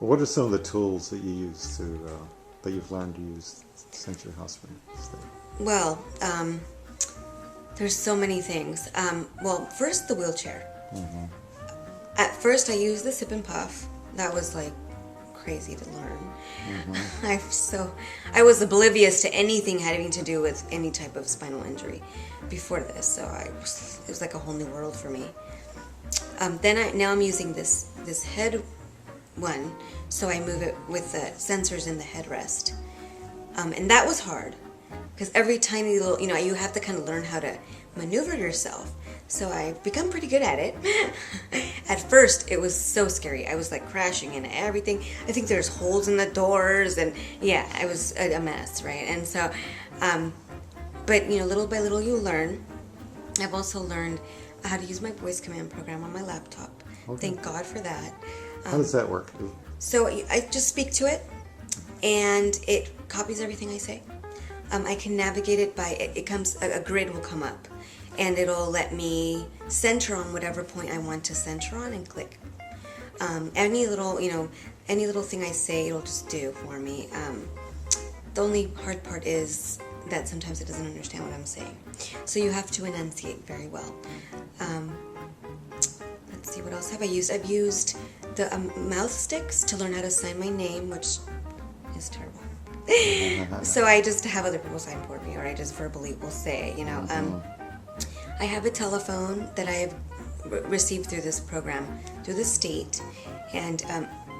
What are some of the tools that you use that you've learned to use since your hospital stay? Well, there's so many things. Well, first the wheelchair. Mm-hmm. At first I used the sip and puff. That was like crazy to learn. Mm-hmm. I was oblivious to anything having to do with any type of spinal injury before this, so it was like a whole new world for me. Now I'm using this head one, so I move it with the sensors in the headrest, and that was hard because every tiny little, you have to kind of learn how to maneuver yourself. So I've become pretty good at it. At first, it was so scary. I was like crashing into everything. I think there's holes in the doors, and yeah, I was a mess, right? And so, but little by little you learn. I've also learned how to use my voice command program on my laptop. Okay. Thank God for that. How does that work? So I just speak to it, and it copies everything I say. I can navigate it by, it comes, a grid will come up. And it'll let me center on whatever point I want to center on and click. Any little thing I say, it'll just do for me. The only hard part is that sometimes it doesn't understand what I'm saying. So you have to enunciate very well. Let's see, what else have I used? I've used the mouth sticks to learn how to sign my name, which is terrible. So I just have other people sign for me, or I just verbally will say, I have a telephone that I have received through this program, through the state, and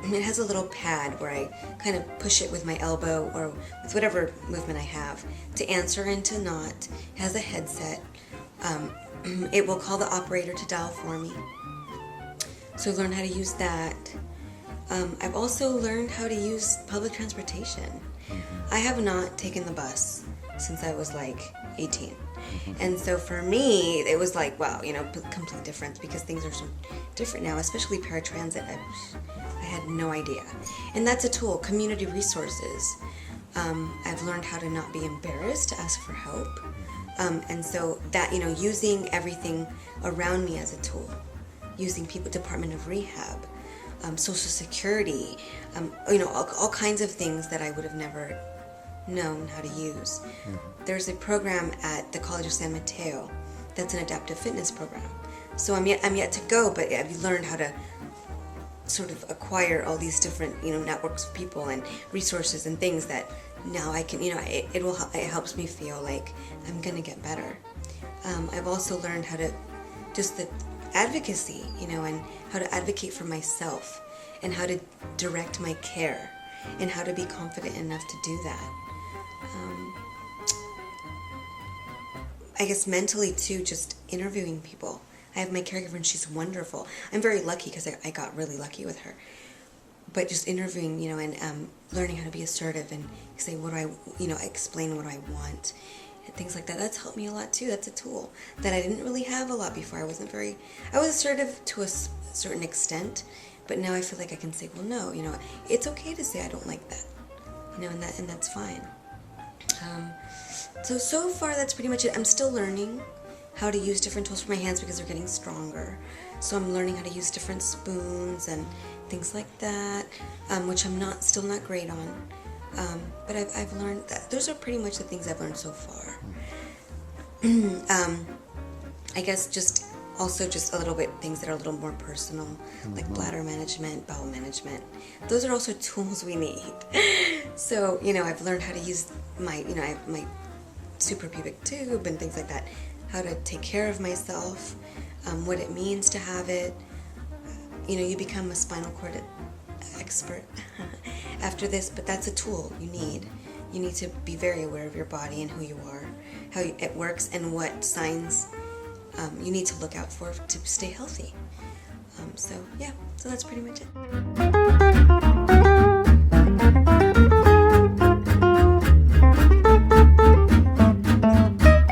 it has a little pad where I kind of push it with my elbow or with whatever movement I have to answer and to not. It has a headset. It will call the operator to dial for me. So I've learned how to use that. I've also learned how to use public transportation. I have not taken the bus since I was like 18. And so for me, it was like, wow, complete difference because things are so different now, especially paratransit. I had no idea. And that's a tool, community resources. I've learned how to not be embarrassed to ask for help. And so that, using everything around me as a tool, using people, Department of Rehab, Social Security, all kinds of things that I would have never known how to use. There's a program at the College of San Mateo that's an adaptive fitness program. So I'm yet to go, but I've learned how to sort of acquire all these different networks of people and resources and things that now I can it helps me feel like I'm gonna get better. I've also learned how to just the advocacy, and how to advocate for myself and how to direct my care and how to be confident enough to do that. I guess mentally too, just interviewing people. I have my caregiver and she's wonderful. I'm very lucky because I got really lucky with her. But just interviewing, and learning how to be assertive and say what I, explain what I want and things like that. That's helped me a lot too. That's a tool that I didn't really have a lot before. I was assertive to a certain extent, but now I feel like I can say, well, no, it's okay to say I don't like that, and that's fine. So far that's pretty much it. I'm still learning how to use different tools for my hands because they're getting stronger. So I'm learning how to use different spoons and things like that, which I'm still not great on. But I've learned that those are pretty much the things I've learned so far. I guess just a little bit things that are a little more personal, like bladder management, bowel management. Those are also tools we need. So, I've learned how to use my suprapubic tube and things like that, how to take care of myself, what it means to have it. You become a spinal cord expert after this, but that's a tool you need. You need to be very aware of your body and who you are, how it works, and what signs you need to look out for to stay healthy. So that's pretty much it.